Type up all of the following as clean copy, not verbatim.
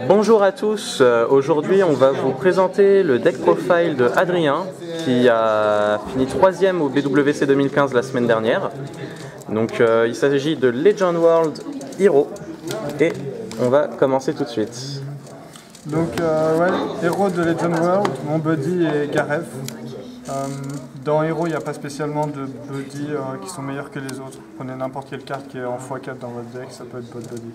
Bonjour à tous, aujourd'hui on va vous présenter le deck profile de Adrien qui a fini 3ème au BWC 2015 la semaine dernière. Donc il s'agit de Legend World Hero et on va commencer tout de suite. Donc Hero de Legend World, mon buddy est Gareth. Dans Hero, il n'y a pas spécialement de buddy qui sont meilleurs que les autres. Prenez n'importe quelle carte qui est en x4 dans votre deck, ça peut être votre buddy.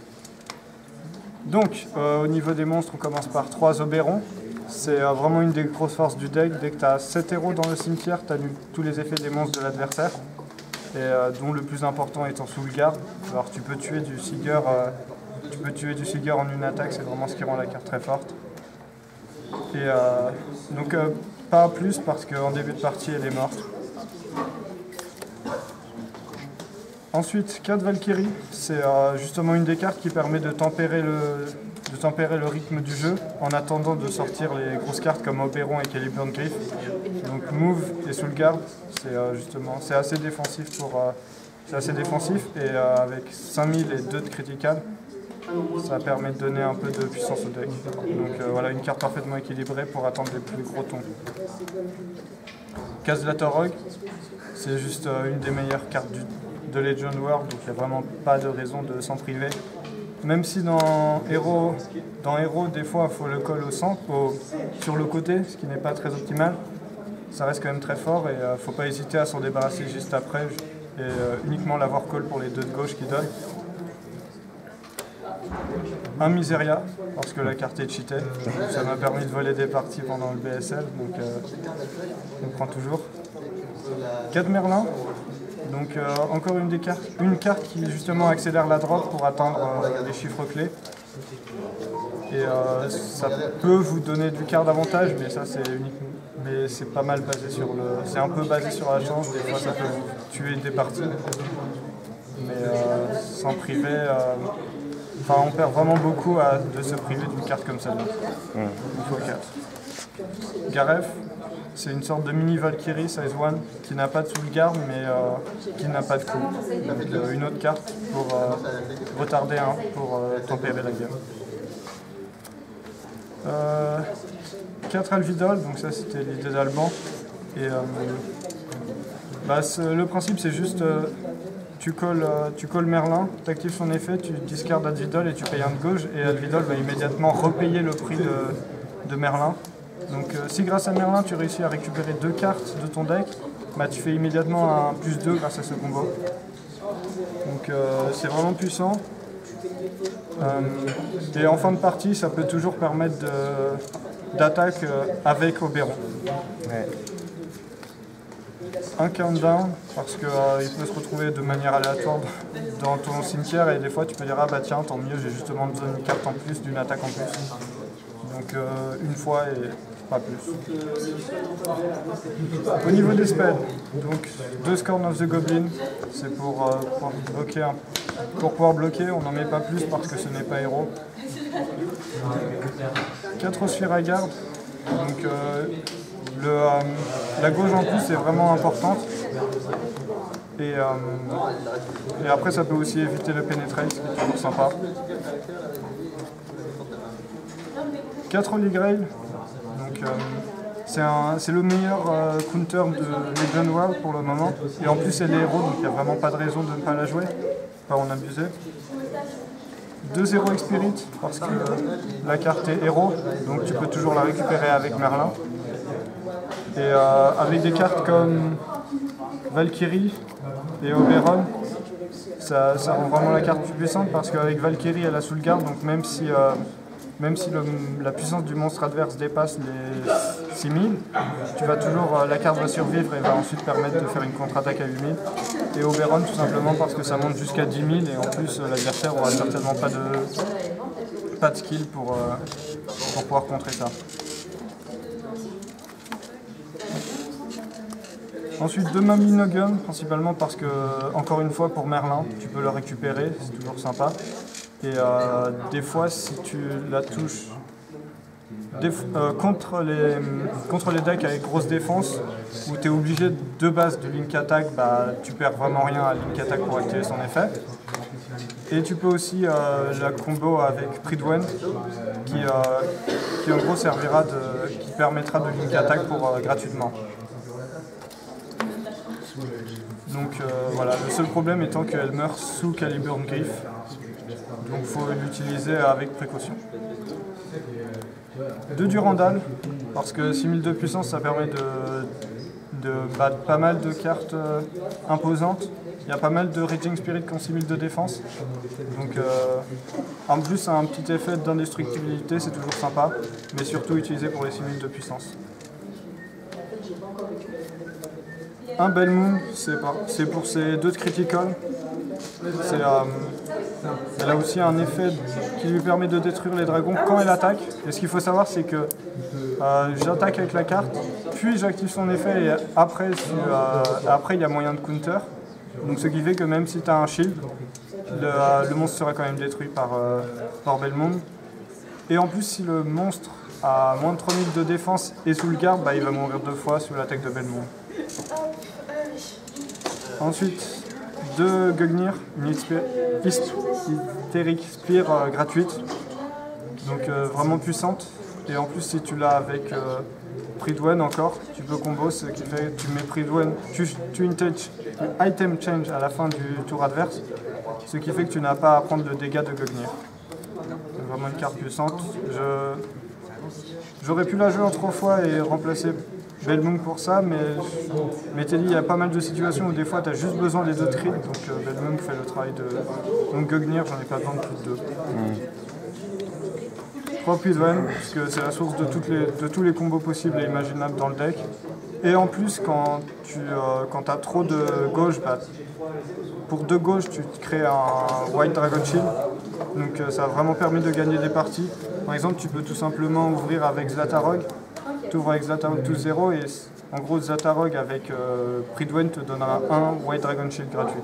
Donc, au niveau des monstres, on commence par 3 Oberon. C'est vraiment une des grosses forces du deck. Dès que tu as 7 héros dans le cimetière, tu annules tous les effets des monstres de l'adversaire. Et dont le plus important étant Soulguard. Alors tu peux tuer du Seeger, en une attaque, c'est vraiment ce qui rend la carte très forte. Et donc pas plus parce qu'en début de partie elle est morte. Ensuite, 4 Valkyrie, c'est justement une des cartes qui permet de tempérer le rythme du jeu en attendant de sortir les grosses cartes comme Oberon et Caliburn Griff. Donc Move et Soulguard, c'est assez défensif et avec 5000 et 2 de critical, ça permet de donner un peu de puissance au deck. Donc voilà, une carte parfaitement équilibrée pour attendre les plus gros tons. Kazlatorog, c'est juste une des meilleures cartes de Legend World, donc il n'y a vraiment pas de raison de s'en priver. Même si dans Hero des fois il faut le call au centre, sur le côté, ce qui n'est pas très optimal, ça reste quand même très fort et il ne faut pas hésiter à s'en débarrasser juste après et uniquement l'avoir call pour les 2 de gauche qui donnent. Un Miseria, parce que la carte est cheatée, ça m'a permis de voler des parties pendant le BSL, donc on prend toujours. 4 Merlin, donc encore une carte qui justement accélère la drop pour atteindre les chiffres clés. Et ça peut vous donner du quart d'avantage, mais ça c'est pas mal basé c'est un peu basé sur la chance, des fois ça peut vous tuer des parties. Mais sans priver, on perd vraiment beaucoup de se priver d'une carte comme celle-là. Il faut 4. Gareth, c'est une sorte de mini Valkyrie size 1 qui n'a pas de Soulguard mais qui n'a pas de coup. Donc une autre carte pour retarder pour tempérer la game. 4 Alvidol, donc ça c'était l'idée d'Alban. Et le principe c'est juste tu calls Merlin, tu actives son effet, tu discardes Alvidol et tu payes un de gauche et Alvidol va immédiatement repayer le prix de Merlin. Donc si grâce à Merlin tu réussis à récupérer 2 cartes de ton deck, tu fais immédiatement un +2 grâce à ce combo. Donc c'est vraiment puissant. Et en fin de partie, ça peut toujours permettre d'attaque avec Oberon. Ouais. Un countdown, parce qu'il peut se retrouver de manière aléatoire dans ton cimetière et des fois tu peux dire tiens, tant mieux, j'ai justement besoin d'une carte en plus, d'une attaque en plus. Donc une fois et pas plus. Au niveau des spells, donc 2 Scorn of the Goblin, c'est pour pouvoir bloquer, on n'en met pas plus parce que ce n'est pas héros. 4 Sphéragarde, donc la gauche en plus est vraiment importante. Et après ça peut aussi éviter le Penetrate, ce qui est toujours sympa. 4 Holy Grail, donc c'est le meilleur counter de Legend World pour le moment. Et en plus elle est héros, donc il n'y a vraiment pas de raison de ne pas la jouer, pas en abuser. 2 Heroic Spirit, parce que la carte est héros, donc tu peux toujours la récupérer avec Merlin. Et avec des cartes comme Valkyrie et Oberon, ça rend vraiment la carte plus puissante parce qu'avec Valkyrie elle a Soulguard, donc même si la puissance du monstre adverse dépasse les 6000, la carte va survivre et va ensuite permettre de faire une contre-attaque à 8000. Et Oberon tout simplement parce que ça monte jusqu'à 10 000 et en plus l'adversaire aura certainement pas de skill pour pouvoir contrer ça. Ensuite 2 Maminogun, principalement parce que, encore une fois pour Merlin, tu peux le récupérer, c'est toujours sympa. Et des fois si tu la touches contre les decks avec grosse défense, où tu es obligé de base de link attack, tu perds vraiment rien à link attack pour activer son effet. Et tu peux aussi la combo avec Pridwen qui en gros qui permettra de link attack gratuitement. Donc voilà, le seul problème étant qu'elle meurt sous Caliburn Griff, donc il faut l'utiliser avec précaution. 2 Durandal, parce que 6000 de puissance ça permet de battre pas mal de cartes imposantes. Il y a pas mal de Raging Spirit qui ont 6000 de défense. Donc en plus ça a un petit effet d'indestructibilité, c'est toujours sympa, mais surtout utilisé pour les 6000 de puissance. Un Belmoon, c'est pour ses 2 de critical. Elle a aussi un effet qui lui permet de détruire les dragons quand elle attaque. Et ce qu'il faut savoir, c'est que j'attaque avec la carte, puis j'active son effet et après il y a moyen de counter. Donc ce qui fait que même si tu as un shield, le monstre sera quand même détruit par Belmont. Et en plus, si le monstre a moins de 3000 de défense et sous le garde, il va mourir 2 fois sous l'attaque de Belmont. Ensuite, 2 Gugnir, une Hystérique Spear gratuite, donc vraiment puissante. Et en plus, si tu l'as avec Pridwen encore, tu peux combo, ce qui fait que tu mets Pridwen, tu item change à la fin du tour adverse, ce qui fait que tu n'as pas à prendre le dégât de Gugnir. C'est vraiment une carte puissante. J'aurais pu la jouer en 3 fois et remplacer Belmont pour ça, mais t'es dit, il y a pas mal de situations où des fois tu as juste besoin des 2 crits, donc Belmont fait le travail de... Donc Gugnir, j'en ai pas besoin de plus de 2. 3 Pridwen, parce que c'est la source de tous les combos possibles et imaginables dans le deck. Et en plus, quand tu as trop de gauche, pour 2 gauches, tu te crées un White Dragon Shield. Donc ça a vraiment permis de gagner des parties. Par exemple, tu peux tout simplement ouvrir avec Zlatarog. Tu ouvres avec Zlatarog 2-0 et en gros Zlatarog avec Pridwen te donnera un White Dragon Shield gratuit.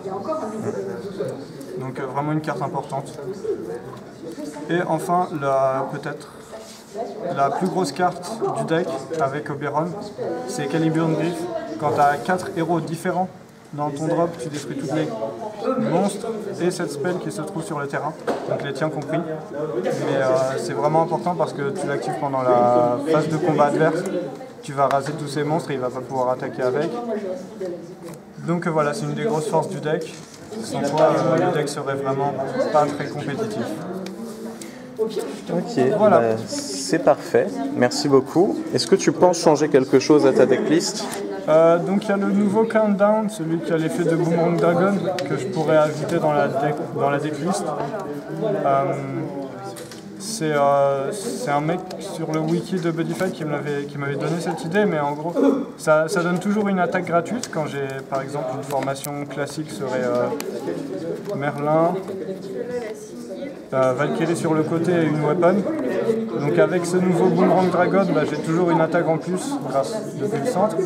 Donc vraiment une carte importante. Et enfin, peut-être la plus grosse carte du deck avec Oberon, c'est Caliburn Griff. Quand tu as 4 héros différents dans ton drop, tu détruis tous les monstres et cette spell qui se trouve sur le terrain, donc les tiens compris. Mais c'est vraiment important parce que tu l'actives pendant la phase de combat adverse. Tu vas raser tous ces monstres et il ne va pas pouvoir attaquer avec. Donc voilà, c'est une des grosses forces du deck. Sans quoi, le deck serait vraiment pas très compétitif. Ok, voilà. C'est parfait. Merci beaucoup. Est-ce que tu penses changer quelque chose à ta decklist? Donc il y a le nouveau Countdown, celui qui a l'effet de Boomerang Dragon, que je pourrais ajouter dans la decklist. C'est un mec sur le wiki de Buddyfight qui m'avait donné cette idée, mais en gros, ça donne toujours une attaque gratuite quand j'ai, par exemple, une formation classique serait Merlin, Valkyrie sur le côté et une weapon. Donc avec ce nouveau Boomerang Dragon, j'ai toujours une attaque en plus depuis le centre.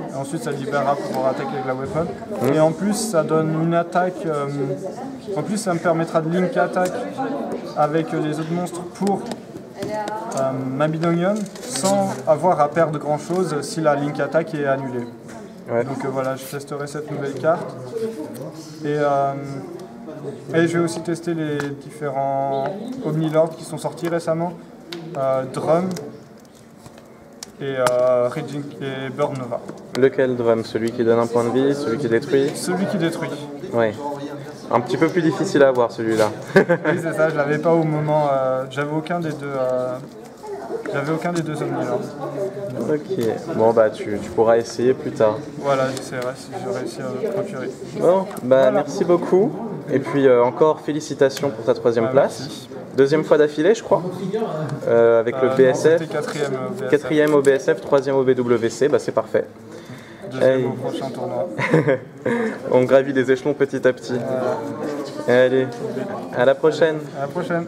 Et ensuite ça libérera pour pouvoir attaquer avec la weapon. Et en plus ça donne une attaque, en plus ça me permettra de link attack avec les autres monstres pour ma Bidonion sans avoir à perdre grand chose si la link attack est annulée. Ouais. Donc voilà, je testerai cette nouvelle carte. Et je vais aussi tester les différents Omnilords qui sont sortis récemment. Drum et Burn Nova. Lequel Drum? Celui qui donne un point de vie, celui qui détruit? Celui qui détruit. Oui. Un petit peu plus difficile à avoir celui-là. Oui c'est ça, je l'avais pas au moment, j'avais aucun des deux Omnilords. Ok, bon tu pourras essayer plus tard. Voilà, j'essaierai si je réussis à le procurer. Bon, voilà. Merci beaucoup. Et puis encore félicitations pour ta 3e place. Merci. 2e fois d'affilée je crois, avec le BSF. Non, 4e au BSF, 3e au BWC, c'est parfait. 2e au prochain tournoi. On gravit les échelons petit à petit. Allez, à la prochaine. À la prochaine.